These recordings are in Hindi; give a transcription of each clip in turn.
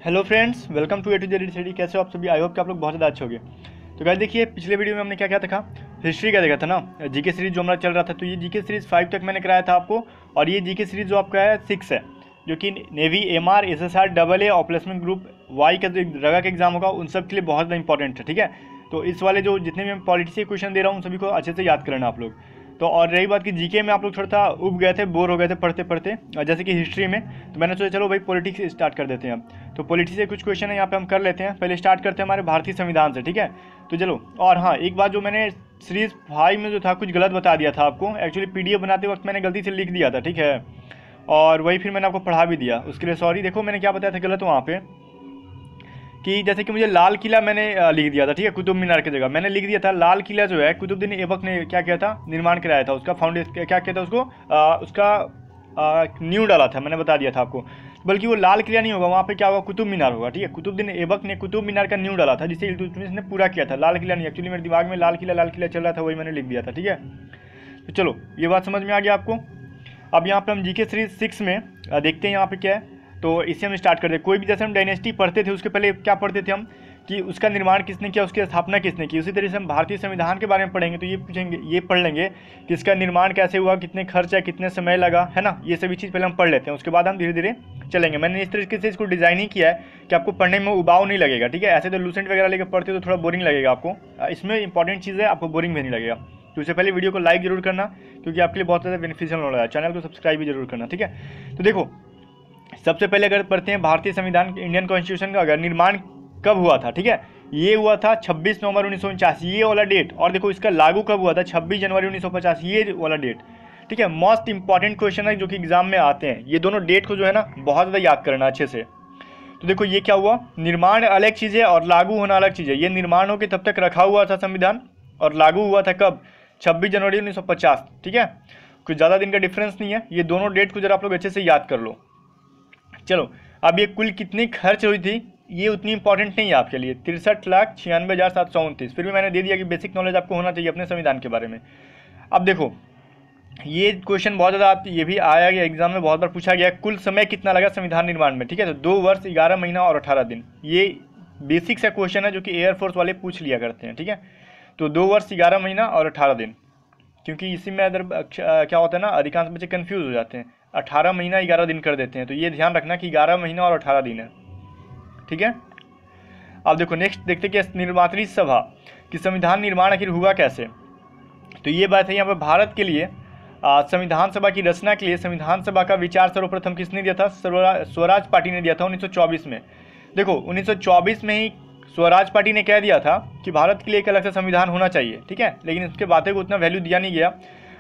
Hello friends, welcome to A to Z study. कैसे हो आप सभी? आई होप कि आप लोग बहुत ज़्यादा अच्छे होंगे। तो गाइस देखिए, पिछले वीडियो में हमने क्या क्या देखा, हिस्ट्री का देखा था ना, जीके सीरीज जो हमारा चल रहा था। तो ये जीके सीरीज 5 तक मैंने कराया था आपको, और ये जीके सीरीज जो आपका है 6 है, जो कि navy, MR, SSR, double A और प्लेसमेंट ग्रुप वाई का जो रगा का एग्जाम होगा उन सब के लिए बहुत ज़्यादा इंपॉर्टेंट है। ठीक है, तो इस वाले जो जितने भी मैं पॉलिटिक्स के क्वेश्चन दे रहा हूँ उन सभी को अच्छे से याद करना आप लोग। तो और रही बात कि जीके में आप लोग थोड़ा सा उब गए थे, बोर हो गए थे पढ़ते पढ़ते, जैसे कि हिस्ट्री में, तो मैंने सोचा चलो भाई पॉलिटिक्स स्टार्ट कर देते हैं अब। तो पॉलिटिक्स से कुछ क्वेश्चन है यहाँ पे हम कर लेते हैं। पहले स्टार्ट करते हैं हमारे भारतीय संविधान से। ठीक है, तो चलो। और हाँ, एक बात जो मैंने सीरीज 5 में जो था कुछ गलत बता दिया था आपको। एक्चुअली पीडीएफ बनाते वक्त मैंने गलती से लिख दिया था, ठीक है, और वही फिर मैंने आपको पढ़ा भी दिया, उसके लिए सॉरी। देखो मैंने क्या बताया था गलत वहाँ पे, कि जैसे कि मुझे लाल किला मैंने लिख दिया था, ठीक है, कुतुब मीनार की जगह मैंने लिख दिया था लाल किला जो है कुतुबुद्दीन ऐबक ने क्या किया था, निर्माण कराया था, उसका फाउंडेशन क्या किया था, उसको उसका नींव डाला था, मैंने बता दिया था आपको। बल्कि वो लाल किला नहीं होगा, वहाँ पे क्या होगा, कुतुब मीनार होगा। ठीक है, कुतुबुद्दीन ऐबक ने कुतुब मीनार का नींव डाला था, जिसे इल्तुतमिश ने पूरा किया था, लाल किला नहीं। एक्चुअली मेरे दिमाग में लाल किला चल रहा था, वही मैंने लिख दिया था। ठीक है, तो चलो ये बात समझ में आ गया आपको। अब यहाँ पे हम जीके सीरीज 6 में देखते हैं यहाँ पे क्या है। तो इससे हम स्टार्ट करते हैं। कोई भी जैसे हम डायनेस्टी पढ़ते थे उसके पहले क्या पढ़ते थे हम, कि उसका निर्माण किसने किया, उसकी स्थापना किसने की। उसी तरह से हम भारतीय संविधान के बारे में पढ़ेंगे तो ये पूछेंगे, ये पढ़ लेंगे कि इसका निर्माण कैसे हुआ, कितने खर्च है, कितने समय लगा, है ना। ये सभी चीज़ पहले हम पढ़ लेते हैं, उसके बाद हम धीरे धीरे चलेंगे। मैंने इस तरीके से इसको डिज़ाइन ही किया है कि आपको पढ़ने में उबाऊ नहीं लगेगा। ठीक है, ऐसे तो लूसेंट वगैरह लेकर पढ़ते हो तो थोड़ा बोरिंग लगेगा आपको। इसमें इंपॉर्टेंट चीज़ है, आपको बोरिंग भी नहीं लगेगा। तो उससे पहले वीडियो को लाइक जरूर करना, क्योंकि आपके लिए बहुत ज़्यादा बेनिफिशियल होने वाला है। चैनल को सब्सक्राइब भी जरूर करना। ठीक है, तो देखो सबसे पहले अगर पढ़ते हैं भारतीय संविधान, इंडियन कॉन्स्टिट्यूशन का अगर निर्माण कब हुआ था। ठीक है, ये हुआ था 26 नवंबर 1949, ये वाला डेट। और देखो इसका लागू कब हुआ था, 26 जनवरी 1950, ये वाला डेट। ठीक है, मोस्ट इंपॉर्टेंट क्वेश्चन है जो कि एग्जाम में आते हैं। ये दोनों डेट को जो है ना बहुत ज़्यादा याद करना अच्छे से। तो देखो ये क्या हुआ, निर्माण अलग चीज़ है और लागू होना अलग चीज़ है। ये निर्माण होकर तब तक रखा हुआ था संविधान, और लागू हुआ था कब, 26 जनवरी 1950। ठीक है, कुछ ज़्यादा दिन का डिफरेंस नहीं है। ये दोनों डेट को जरा आप लोग अच्छे से याद कर लो। चलो, अब ये कुल कितनी खर्च हुई थी ये उतनी इंपॉर्टेंट नहीं है आपके लिए, 63,96,729। फिर भी मैंने दे दिया कि बेसिक नॉलेज आपको होना चाहिए अपने संविधान के बारे में। अब देखो ये क्वेश्चन बहुत ज़्यादा ये भी आया गया एग्जाम में, बहुत बार पूछा गया, कुल समय कितना लगा संविधान निर्माण में। ठीक है, तो 2 वर्ष 11 महीना और 18 दिन। ये बेसिक सा क्वेश्चन है जो कि एयरफोर्स वाले पूछ लिया करते हैं। ठीक है, तो 2 वर्ष 11 महीना और 18 दिन, क्योंकि इसी में अदर क्या होता है ना, अधिकांश बच्चे कंफ्यूज हो जाते हैं, 18 महीना 11 दिन कर देते हैं। तो ये ध्यान रखना कि 11 महीना और 18 दिन है। ठीक है, अब देखो नेक्स्ट देखते कि निर्वाचनी सभा कि संविधान निर्माण आखिर हुआ कैसे। तो ये बात है यहाँ पर भारत के लिए संविधान सभा की रचना के लिए संविधान सभा का विचार सर्वप्रथम किसने दिया था, स्वराज पार्टी ने दिया था 1924 में। देखो 1924 में ही स्वराज पार्टी ने कह दिया था कि भारत के लिए एक अलग से संविधान होना चाहिए। ठीक है, लेकिन उसके बातें को उतना वैल्यू दिया नहीं गया।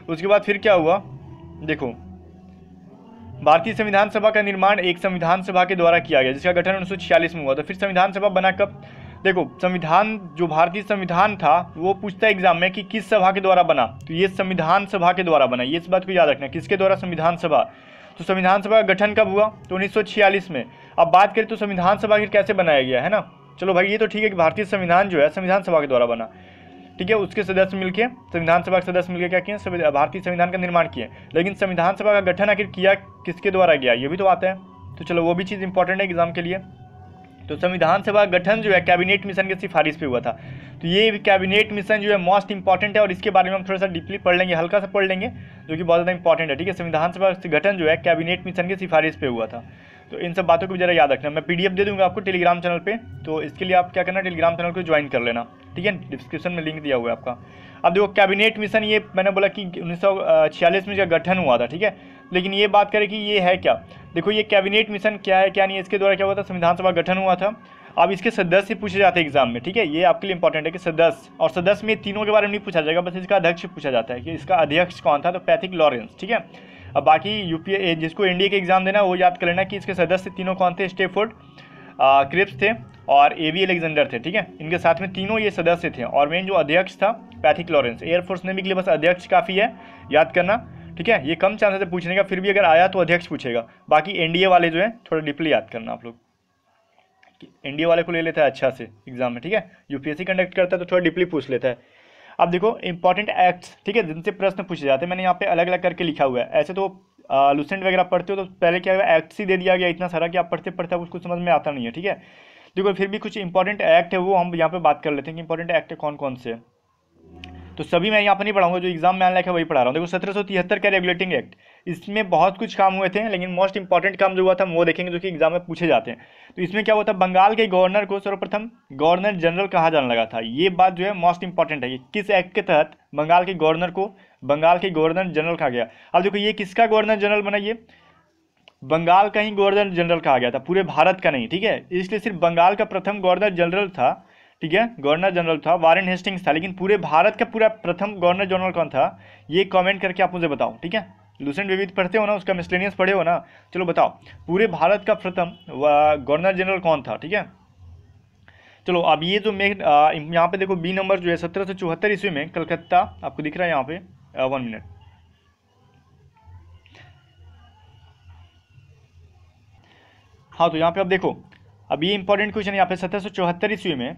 उसके बाद फिर क्या हुआ, देखो भारतीय संविधान सभा का निर्माण एक संविधान सभा के द्वारा किया गया, जिसका गठन 1946 में हुआ। तो फिर संविधान सभा बना कब, देखो संविधान जो भारतीय संविधान था वो पूछता है एग्जाम में कि किस सभा के द्वारा बना, तो ये संविधान सभा के द्वारा बना। ये इस बात को याद रखना, किसके द्वारा, संविधान सभा। तो संविधान सभा का गठन कब हुआ, तो 1946 में। अब बात करें तो संविधान सभा कैसे बनाया गया है ना, चलो भाई ये तो ठीक है कि भारतीय संविधान जो है संविधान सभा के द्वारा बना। ठीक है, उसके सदस्य मिलकर, संविधान सभा के सदस्य मिलकर क्या किए, भारतीय संविधान का निर्माण किए। लेकिन संविधान सभा का गठन आखिर किया किसके द्वारा गया, ये भी तो आता है। तो चलो वो भी चीज़ इंपॉर्टेंट है एग्जाम के लिए। तो संविधान सभा गठन जो है कैबिनेट मिशन की सिफारिश पे हुआ था। तो ये कैबिनेट मिशन जो है मोस्ट इंपॉर्टेंट है, और इसके बारे में हम थोड़ा सा डीपली पढ़ लेंगे, हल्का सा पढ़ लेंगे, जो कि बहुत ज़्यादा इंपॉर्टेंट है। ठीक है, संविधान सभा गठन जो है कैबिनेट मिशन की सिफारिश पे हुआ था। तो इन सब बातों को भी जरा याद रखना। मैं पीडीएफ दे दूंगा आपको टेलीग्राम चैनल पे, तो इसके लिए आप क्या करना, टेलीग्राम चैनल को ज्वाइन कर लेना। ठीक है, डिस्क्रिप्शन में लिंक दिया हुआ है आपका। अब देखो कैबिनेट मिशन, ये मैंने बोला कि 1946 में इसका गठन हुआ था। ठीक है, लेकिन ये बात करें कि ये है क्या, देखो ये कैबिनेट मिशन क्या है क्या नहीं है, इसके द्वारा क्या हुआ था, संविधान सभा गठन हुआ था। अब इसके सदस्य पूछे जाते हैं एग्जाम में। ठीक है, ये आपके लिए इंपॉर्टेंट है कि सदस्य, और सदस्य में तीनों के बारे में नहीं पूछा जाएगा, बस इसका अध्यक्ष पूछा जाता है कि इसका अध्यक्ष कौन था, तो पैथिक लॉरेंस। ठीक है, अब बाकी यूपीए जिसको एनडीए के एग्जाम देना वो याद कर लेना कि इसके सदस्य तीनों कौन थे, स्टेफोर्ड क्रिप्स थे और एवी अलेक्जेंडर थे। ठीक है, इनके साथ में तीनों ये सदस्य थे, और मेन जो अध्यक्ष था पैथिक लॉरेंस। एयरफोर्स नेवी के लिए बस अध्यक्ष काफ़ी है, याद करना। ठीक है, ये कम चांसेस है पूछने का, फिर भी अगर आया तो अध्यक्ष पूछेगा। बाकी एनडीए वाले जो है थोड़ा डीपली याद करना आप लोग, एनडीए वाले को ले लेता है अच्छा से एग्जाम में। ठीक है, यूपीएससी कंडक्ट करता है तो थोड़ा डीपली पूछ लेता है। अब देखो इंपॉर्टेंट एक्ट्स, ठीक है, जिनसे प्रश्न पूछे जाते हैं, मैंने यहाँ पे अलग अलग करके लिखा हुआ है। ऐसे तो लूसेंट वगैरह पढ़ते हो तो पहले क्या एक्ट ही दे दिया गया इतना सारा कि आप पढ़ते पढ़ते उसको समझ में आता नहीं है, ठीक है। देखो फिर भी कुछ इंपॉर्टेंट एक्ट है वो हम यहाँ पे बात कर लेते हैं कि इंपॉर्टेंट एक्ट कौन कौन से। तो सभी मैं यहाँ पर नहीं पढ़ाऊंगा, जो एग्जाम में आने लायक है वही पढ़ा रहा हूँ। देखो 1773 का रेगुलेटिंग एक्ट, इसमें बहुत कुछ काम हुए थे, लेकिन मोस्ट इंपॉर्टेंट काम जो हुआ था वो देखेंगे जो कि एग्जाम में पूछे जाते हैं। तो इसमें क्या हुआ था, बंगाल के गवर्नर को सर्वप्रथम गवर्नर जनरल कहा जाने लगा था। ये बात जो है मोस्ट इंपॉर्टेंट है कि किस एक्ट के तहत बंगाल के गवर्नर को बंगाल के गवर्नर जनरल कहा गया। अब देखो ये किसका गवर्नर जनरल बना, ये बंगाल का ही गवर्नर जनरल कहा गया था, पूरे भारत का नहीं, ठीक है। इसलिए सिर्फ बंगाल का प्रथम गवर्नर जनरल था, ठीक है, गवर्नर जनरल था, वारेन हेस्टिंग्स था, लेकिन पूरे भारत का पूरा प्रथम गवर्नर जनरल कौन था, ये कमेंट करके आप मुझे बताओ, ठीक है। लूसेंट विविध पढ़ते हो ना, उसका मिसलेनियस पढ़े हो ना, चलो बताओ पूरे भारत का प्रथम गवर्नर जनरल कौन था, ठीक है। चलो अब ये जो यहाँ पे देखो बी नंबर जो है 1774 ईस्वी में कलकत्ता, आपको दिख रहा है यहाँ पे 1 मिनट, हाँ तो यहाँ पे अब देखो अब ये इंपॉर्टेंट क्वेश्चन यहाँ पे 1774 ईस्वी में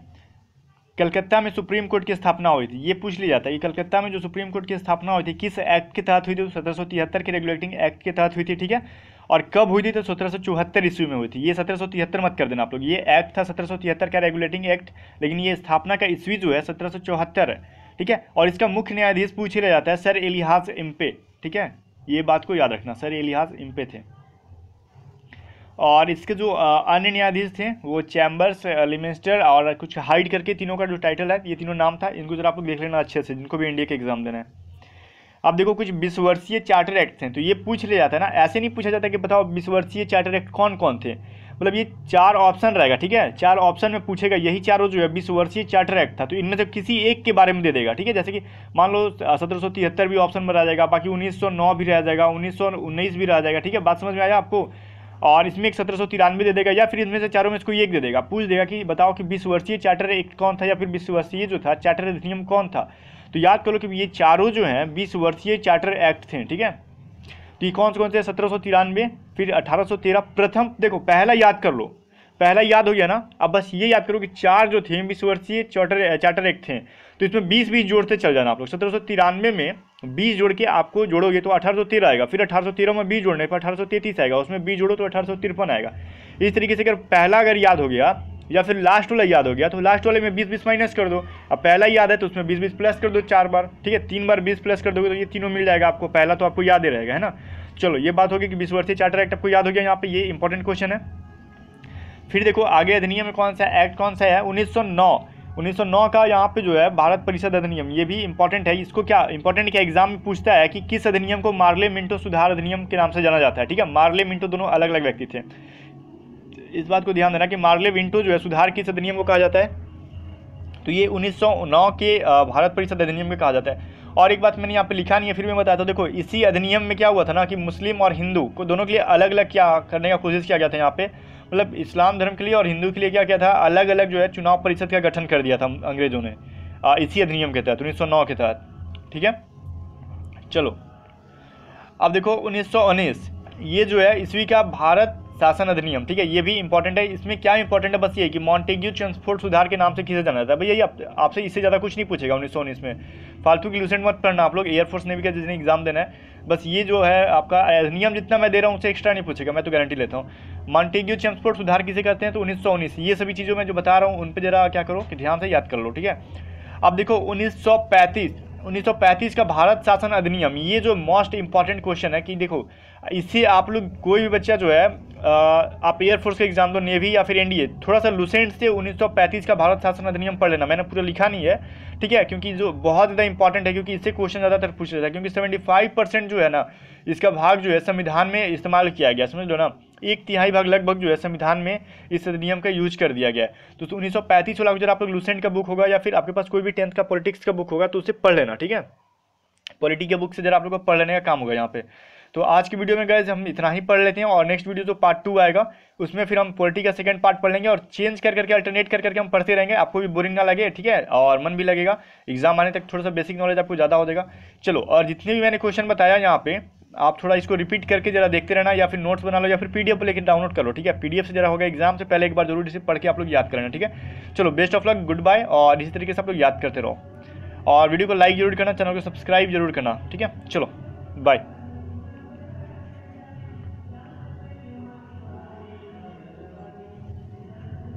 कलकत्ता में सुप्रीम कोर्ट की स्थापना हुई थी। ये पूछ लिया जाता है कि कलकत्ता में जो सुप्रीम कोर्ट की स्थापना हुई थी किस एक्ट के तहत हुई थी, 1773 के रेगुलेटिंग एक्ट के तहत हुई थी, ठीक है। और कब हुई थी, तो 1774 ईस्वी में हुई थी। ये 1773 मत कर देना आप लोग, ये एक्ट था 1773 का रेगुलेटिंग एक्ट, लेकिन ये स्थापना का ईस्वी जो है 1774 है, ठीक है। और इसका मुख्य न्यायाधीश पूछ लिया जाता है सर इलियास इम्पे, ठीक है, ये बात को याद रखना, सर इलियास इम्पे थे। और इसके जो अन्य न्यायाधीश थे वो चैम्बर्स, लिमिस्टर और कुछ हाइड करके तीनों का जो टाइटल है, ये तीनों नाम था, इनको जरा आप लोग देख लेना अच्छे से, जिनको भी इंडिया के एग्जाम देना है। अब देखो कुछ 20 वर्षीय चार्टर एक्ट हैं, तो ये पूछ लिया जाता है ना, ऐसे नहीं पूछा जाता कि बताओ 20 वर्षीय चार्टर एक्ट कौन कौन थे, मतलब ये 4 ऑप्शन रहेगा, ठीक है, 4 ऑप्शन में पूछेगा, यही चारों जो है 20 वर्षीय चार्टर एक्ट था, तो इनमें से किसी एक के बारे में दे देगा, ठीक है। जैसे कि मान लो 1773 भी ऑप्शन में रह जाएगा, बाकी 1909 भी रह जाएगा, 1919 भी रह जाएगा, ठीक है, बात समझ में आया आपको। और इसमें एक 1793 दे देगा, या फिर इनमें से चारों में इसको एक दे देगा, पूछ देगा कि बताओ कि 20 वर्षीय चार्टर एक्ट कौन था, या फिर 20 वर्षीय जो था चार्टर अधिनियम कौन था। तो याद करो कि ये चारों जो हैं 20 वर्षीय चार्टर एक्ट थे, ठीक है। तो ये कौन से 1793, फिर 1813 प्रथम, देखो पहला याद कर लो, पहला याद हो गया ना। अब बस ये याद करो कि 4 जो थे 20 वर्षीय चार्टर एक्ट थे, तो इसमें 20-20 जोड़ते चल जाना आप लोग। 1793 में 20 जोड़ के आपको जोड़ोगे तो 1813 आएगा, फिर 1813 में 20 जोड़ने पर 1833 आएगा, उसमें 20 जोड़ो तो 1853 आएगा। इस तरीके से अगर पहला अगर याद हो गया या फिर लास्ट वाला याद हो गया, तो लास्ट वाले में 20-20 माइनस कर दो। अब पहला याद है तो उसमें 20-20 प्लस कर दो 4 बार, ठीक है, 3 बार 20 प्लस कर दोगे तो ये तीनों मिल जाएगा आपको। पहला तो आपको याद ही रहेगा, है ना। चलो ये बात होगी कि 20 वर्षीय चार्टर एक्ट आपको याद हो गया, यहाँ पे ये इंपॉर्टेंट क्वेश्चन है। फिर देखो आगे अधिनियम में कौन सा एक्ट कौन सा है, 1909 का यहाँ पे जो है भारत परिषद अधिनियम, ये भी इंपॉर्टेंट है। इसको क्या इंपॉर्टेंट क्या एग्जाम में पूछता है कि किस अधिनियम को मार्ले मिंटो सुधार अधिनियम के नाम से जाना जाता है, ठीक है। मार्ले मिंटो दोनों अलग अलग व्यक्ति थे, इस बात को ध्यान देना कि मार्ले मिंटो जो है सुधार किस अधिनियम को कहा जाता है, तो ये 1909 के भारत परिषद अधिनियम में कहा जाता है। और एक बात मैंने यहाँ पे लिखा नहीं है, फिर मैं बताता हूँ। देखो इसी अधिनियम में क्या हुआ था ना कि मुस्लिम और हिंदू को दोनों के लिए अलग अलग क्या करने का कोशिश किया गया था यहाँ पे, मतलब इस्लाम धर्म के लिए और हिंदू के लिए क्या किया था, अलग अलग जो है चुनाव परिषद का गठन कर दिया था अंग्रेजों ने इसी अधिनियम के तहत 1909 के तहत, ठीक है। चलो अब देखो 1919 ये जो है ईस्वी का भारत शासन अधिनियम, ठीक है, ये भी इंपॉर्टेंट है। इसमें क्या इंपॉर्टेंट है, बस ये कि मॉन्टेग्यू चेम्सफोर्ड सुधार के नाम से किसे जाना जाता है। भैया आपसे इससे ज़्यादा कुछ नहीं पूछेगा 1919 में, फालतू की लूसेंट मत पढ़ना आप लोग, एयरफोर्स नेवी का जिसने एग्जाम देना है, बस ये जो है आपका अधिनियम जितना मैं दे रहा हूँ उससे एक्स्ट्रा नहीं पूछेगा, मैं तो गारंटी लेता हूँ। मॉन्टेग्यू चेम्सफोर्ड सुधार किसे कहते हैं, तो 1919। ये सभी चीज़ों में जो बता रहा हूँ उन पर जरा क्या करो कि ध्यान से याद कर लो, ठीक है। अब देखो 1935 का भारत शासन अधिनियम, ये जो मोस्ट इंपॉर्टेंट क्वेश्चन है कि देखो इससे आप लोग कोई भी बच्चा जो है आप एयरफोर्स का एग्जाम दो, नेवी या फिर एनडीए, थोड़ा सा लूसेंट से 1935 का भारत शासन अधिनियम पढ़ लेना। मैंने पूरा लिखा नहीं है, ठीक है, क्योंकि जो बहुत ज़्यादा इंपॉर्टेंट है, क्योंकि इससे क्वेश्चन ज़्यादातर पूछ रहा था, क्योंकि 75% जो है ना इसका भाग जो है संविधान में इस्तेमाल किया गया, समझ लो ना, 1/3 भाग लगभग जो है संविधान में इस अधिनियम का यूज कर दिया गया है। तो 1935 वाला अगर आप लोग लूसेंट का बुक होगा या फिर आपके पास कोई भी 10th का पॉलिटिक्स का बुक होगा तो उसे पढ़ लेना, ठीक है। पॉलिटी के बुक से जरा आप लोग को पढ़ लेने का काम होगा यहाँ पे। तो आज की वीडियो में गाइस हम इतना ही पढ़ लेते हैं, और नेक्स्ट वीडियो जो पार्ट 2 आएगा उसमें फिर हम पॉलिटी का सेकंड पार्ट पढ़ लेंगे, और चेंज कर करके अल्टरनेट कर करके हम पढ़ते रहेंगे, आपको भी बोरिंग ना लगे, ठीक है, और मन भी लगेगा, एग्जाम आने तक थोड़ा सा बेसिक नॉलेज आपको ज़्यादा हो जाएगा। चलो, और जितने भी मैंने क्वेश्चन बताया यहाँ पे आप थोड़ा इसको रिपीट करके जरा देखते रहना, या फिर नोट्स बना लो या फिर पीडीएफ लेकर डाउनलोड कर लो, ठीक है। पीडीएफ से जरा होगा, एग्जाम से पहले एक बार जरूर इसे पढ़ के आप लोग याद करेंगे, ठीक है। चलो best of luck, good bye, और इसी तरीके से आप लोग याद करते रहो, और वीडियो को लाइक जरूर करना, चैनल को सब्सक्राइब जरूर करना, ठीक है। चलो बाय।